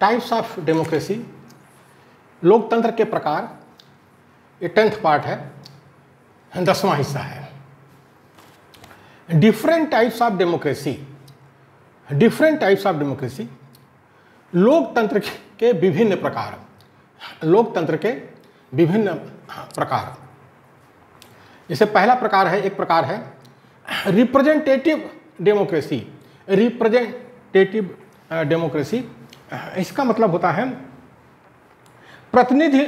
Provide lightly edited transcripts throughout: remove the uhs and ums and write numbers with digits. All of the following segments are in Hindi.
टाइप्स ऑफ डेमोक्रेसी, लोकतंत्र के प्रकार, ये 10th पार्ट है, 10वां हिस्सा है। Different types of democracy, different types of democracy, लोकतंत्र के विभिन्न प्रकार, लोकतंत्र के विभिन्न प्रकार। जैसे पहला प्रकार है, एक प्रकार है रिप्रेजेंटेटिव डेमोक्रेसी। रिप्रेजेंटेटिव डेमोक्रेसी, इसका मतलब होता है प्रतिनिधि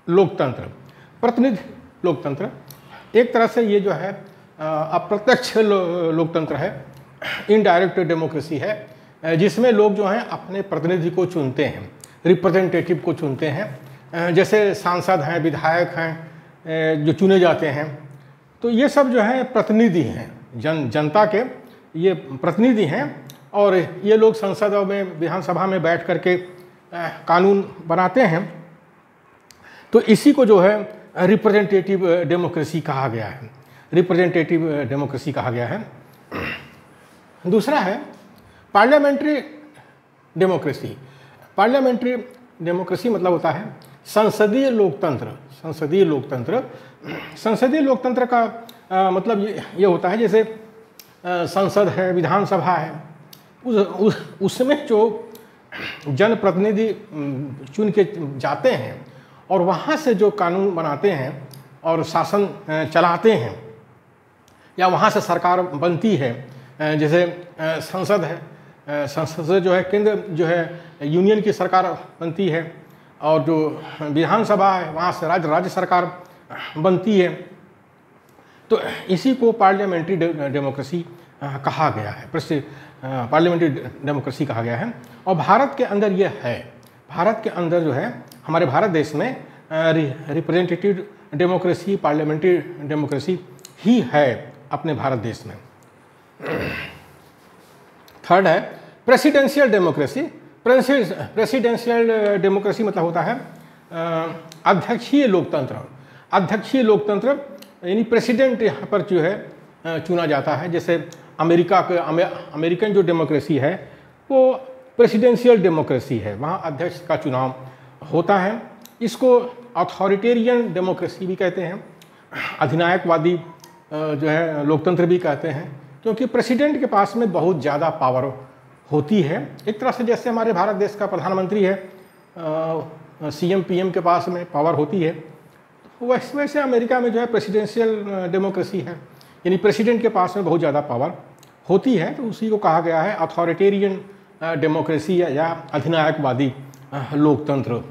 लोकतंत्र। प्रतिनिधि लोकतंत्र एक तरह से ये जो है अप्रत्यक्ष लोकतंत्र है, इनडायरेक्ट डेमोक्रेसी है, जिसमें लोग जो हैं अपने प्रतिनिधि को चुनते हैं, रिप्रेजेंटेटिव को चुनते हैं। जैसे सांसद हैं, विधायक हैं जो चुने जाते हैं, तो ये सब जो है प्रतिनिधि हैं, जनता के ये प्रतिनिधि हैं, और ये लोग संसद में, विधानसभा में बैठ करके कानून बनाते हैं। तो इसी को जो है रिप्रेजेंटेटिव डेमोक्रेसी कहा गया है, रिप्रेजेंटेटिव डेमोक्रेसी कहा गया है। दूसरा है पार्लियामेंट्री डेमोक्रेसी। पार्लियामेंट्री डेमोक्रेसी मतलब होता है संसदीय लोकतंत्र। संसदीय लोकतंत्र, संसदीय लोकतंत्र का मतलब ये होता है जैसे संसद है, विधानसभा है, उसमें जो जनप्रतिनिधि चुन के जाते हैं और वहाँ से जो कानून बनाते हैं और शासन चलाते हैं, या वहाँ से सरकार बनती है। जैसे संसद है, संसद से जो है केंद्र जो है यूनियन की सरकार बनती है, और जो विधानसभा है वहाँ से राज्य सरकार बनती है। तो इसी को पार्लियामेंट्री डेमोक्रेसी कहा गया है, पार्लियामेंट्री डेमोक्रेसी कहा गया है। और भारत के अंदर ये है, भारत के अंदर जो है हमारे भारत देश में रिप्रेजेंटेटिव डेमोक्रेसी, पार्लियामेंट्री डेमोक्रेसी ही है अपने भारत देश में। थर्ड है प्रेसिडेंशियल डेमोक्रेसी। प्रेसिडेंशियल डेमोक्रेसी मतलब होता है अध्यक्षीय लोकतंत्र। अध्यक्षीय लोकतंत्र यानी प्रेसिडेंट यहाँ पर जो है चुना जाता है। जैसे अमेरिकन जो डेमोक्रेसी है वो प्रेसिडेंशियल डेमोक्रेसी है, वहाँ अध्यक्ष का चुनाव होता है। इसको अथॉरिटेरियन डेमोक्रेसी भी कहते हैं, अधिनायकवादी जो है लोकतंत्र भी कहते हैं, क्योंकि प्रेसिडेंट के पास में बहुत ज़्यादा पावर होती है। एक तरह से जैसे हमारे भारत देश का प्रधानमंत्री है, CM PM के पास में पावर होती है, वैसे अमेरिका में जो है प्रेसिडेंशियल डेमोक्रेसी है, यानी प्रेसिडेंट के पास में बहुत ज़्यादा पावर होती है। तो उसी को कहा गया है अथॉरिटेरियन डेमोक्रेसी या अधिनायकवादी लोकतंत्र।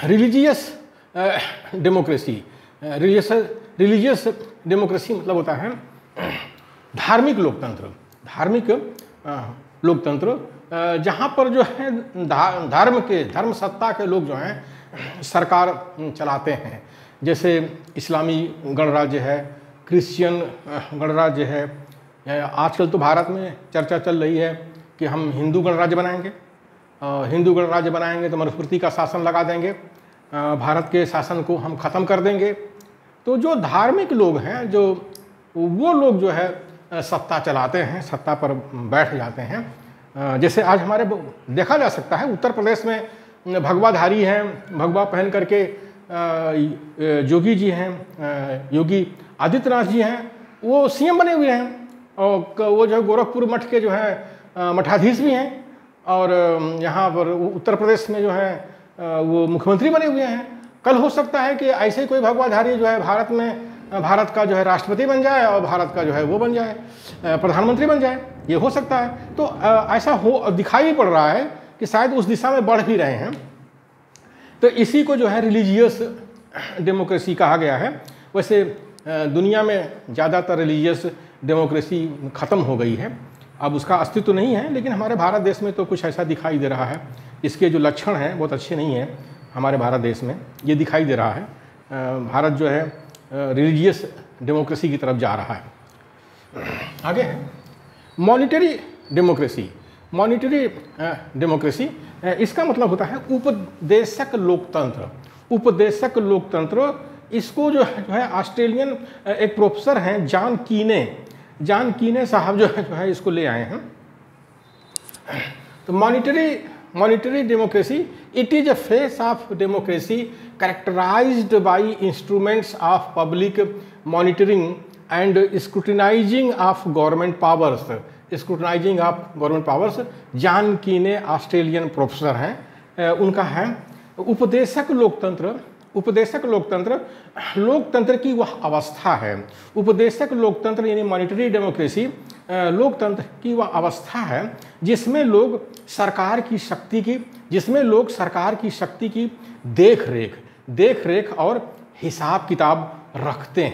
रिलीजियस डेमोक्रेसी, रिलीजियस डेमोक्रेसी मतलब होता है धार्मिक लोकतंत्र। धार्मिक लोकतंत्र जहाँ पर जो है धर्म सत्ता के लोग जो हैं सरकार चलाते हैं। जैसे इस्लामी गणराज्य है, क्रिश्चियन गणराज्य है। आजकल तो भारत में चर्चा चल रही है कि हम हिंदू गणराज्य बनाएंगे, हिंदू गणराज्य बनाएंगे तो मनुस्मृति का शासन लगा देंगे, भारत के शासन को हम ख़त्म कर देंगे। तो जो धार्मिक लोग हैं, जो वो लोग जो है सत्ता चलाते हैं, सत्ता पर बैठ जाते हैं। जैसे आज हमारे देखा जा सकता है उत्तर प्रदेश में भगवाधारी हैं, भगवा पहन करके योगी जी हैं, योगी आदित्यनाथ जी हैं, वो CM बने हुए हैं, और वो जो है गोरखपुर मठ के जो है मठाधीश भी हैं, और यहाँ पर उत्तर प्रदेश में जो है वो मुख्यमंत्री बने हुए हैं। कल हो सकता है कि ऐसे कोई भगवाधारी जो है भारत में भारत का जो है राष्ट्रपति बन जाए और भारत का जो है वो बन जाए, प्रधानमंत्री बन जाए, ये हो सकता है। तो ऐसा हो दिखाई पड़ रहा है कि शायद उस दिशा में बढ़ भी रहे हैं। तो इसी को जो है रिलीजियस डेमोक्रेसी कहा गया है। वैसे दुनिया में ज़्यादातर रिलीजियस डेमोक्रेसी ख़त्म हो गई है, अब उसका अस्तित्व नहीं है, लेकिन हमारे भारत देश में तो कुछ ऐसा दिखाई दे रहा है। इसके जो लक्षण हैं बहुत अच्छे नहीं हैं हमारे भारत देश में, ये दिखाई दे रहा है। भारत जो है रिलीजियस डेमोक्रेसी की तरफ जा रहा है। आगे है मॉनिटरी डेमोक्रेसी। मॉनिटरी डेमोक्रेसी इसका मतलब होता है उपदेशक लोकतंत्र। उपदेशक लोकतंत्र, इसको जो है ऑस्ट्रेलियन एक प्रोफेसर हैं जॉन कीने साहब जो है इसको ले आए हैं। तो monitory democracy, it is a face of democracy characterized by instruments of public monitoring and scrutinizing of government powers. Scrutinizing of government powers John Keane Australian professor हैं, उनका है। उपदेशक लोकतंत्र, उपदेशक लोकतंत्र लोकतंत्र की वह अवस्था है। उपदेशक लोकतंत्र यानी मॉनिटरी डेमोक्रेसी लोकतंत्र की वह अवस्था है जिसमें लोग सरकार की शक्ति की देख रेख और हिसाब किताब रखते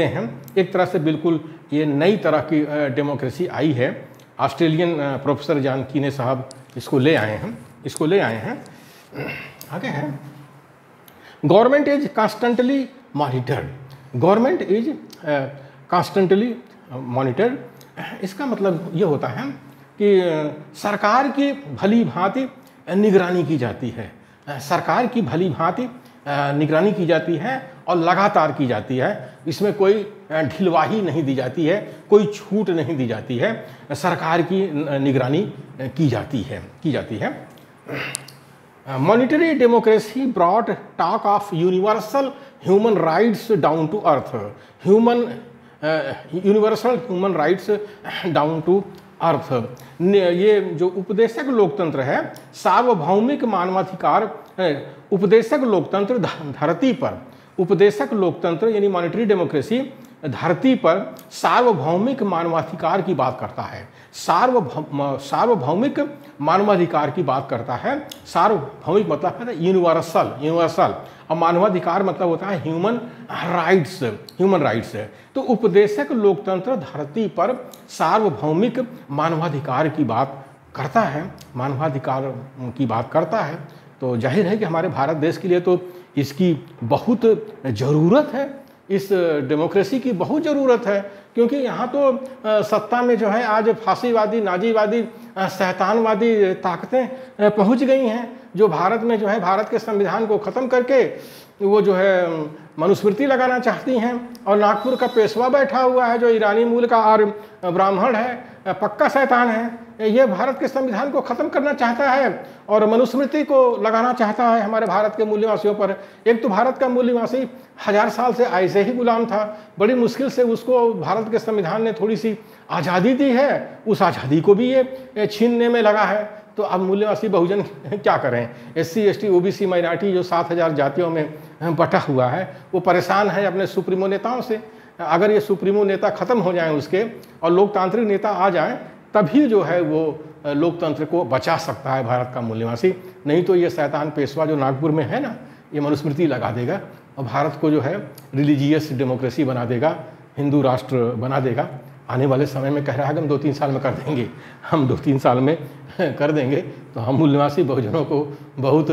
हैं। एक तरह से बिल्कुल ये नई तरह की डेमोक्रेसी आई है। ऑस्ट्रेलियन प्रोफेसर जॉन कीने साहब इसको ले आए हैं। आगे है, गवर्नमेंट इज कॉन्स्टेंटली मॉनिटर्ड। इसका मतलब ये होता है कि सरकार की भली भांति निगरानी की जाती है। सरकार की भली भांति निगरानी की जाती है और लगातार की जाती है। इसमें कोई ढिलवाही नहीं दी जाती है, कोई छूट नहीं दी जाती है। सरकार की निगरानी की जाती है। Monitory democracy brought talk of universal human rights down to earth. Universal human rights down to earth. ये जो उपदेशक लोकतंत्र है, सार्वभौमिक मानवाधिकार। उपदेशक लोकतंत्र धरती पर, उपदेशक लोकतंत्र यानी मॉनिटरी डेमोक्रेसी धरती पर सार्वभौमिक मानवाधिकार की बात करता है। सार्वभौमिक मानवाधिकार की बात करता है। सार्वभौमिक मतलब है यूनिवर्सल, और मानवाधिकार मतलब होता है ह्यूमन राइट्स। तो उपदेशक लोकतंत्र धरती पर सार्वभौमिक मानवाधिकार की बात करता है। तो जाहिर है कि हमारे भारत देश के लिए तो इसकी बहुत ज़रूरत है, इस डेमोक्रेसी की बहुत ज़रूरत है। क्योंकि यहाँ तो सत्ता में जो है आज फांसीवादी, नाजीवादी, शैतानवादी ताकतें पहुँच गई हैं, जो भारत में जो है भारत के संविधान को ख़त्म करके वो जो है मनुस्मृति लगाना चाहती हैं। और नागपुर का पेशवा बैठा हुआ है जो ईरानी मूल का और ब्राह्मण है, पक्का शैतान है। ये भारत के संविधान को ख़त्म करना चाहता है और मनुस्मृति को लगाना चाहता है हमारे भारत के मूल्यवासियों पर। एक तो भारत का मूल्यवासी 1000 साल से ऐसे ही गुलाम था, बड़ी मुश्किल से उसको भारत के संविधान ने थोड़ी सी आज़ादी दी है, उस आज़ादी को भी ये छीनने में लगा है। तो अब मूल्यवासी बहुजन क्या करें? SC ST OBC माइनॉरिटी जो 7000 जातियों में बटा हुआ है, वो परेशान है अपने सुप्रीमो नेताओं से। अगर ये सुप्रीमो नेता ख़त्म हो जाएं उसके और लोकतांत्रिक नेता आ जाएं, तभी जो है वो लोकतंत्र को बचा सकता है भारत का मूल्यवासी। नहीं तो ये शैतान पेशवा जो नागपुर में है ना, ये मनुस्मृति लगा देगा और भारत को जो है रिलीजियस डेमोक्रेसी बना देगा, हिंदू राष्ट्र बना देगा। आने वाले समय में कह रहा है कि हम 2-3 साल में कर देंगे, हम 2-3 साल में कर देंगे। तो हम मूल्यवासी बहुजनों को बहुत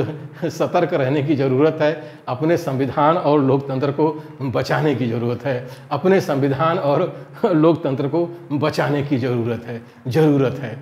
सतर्क रहने की ज़रूरत है। अपने संविधान और लोकतंत्र को बचाने की ज़रूरत है। अपने संविधान और लोकतंत्र को बचाने की ज़रूरत है।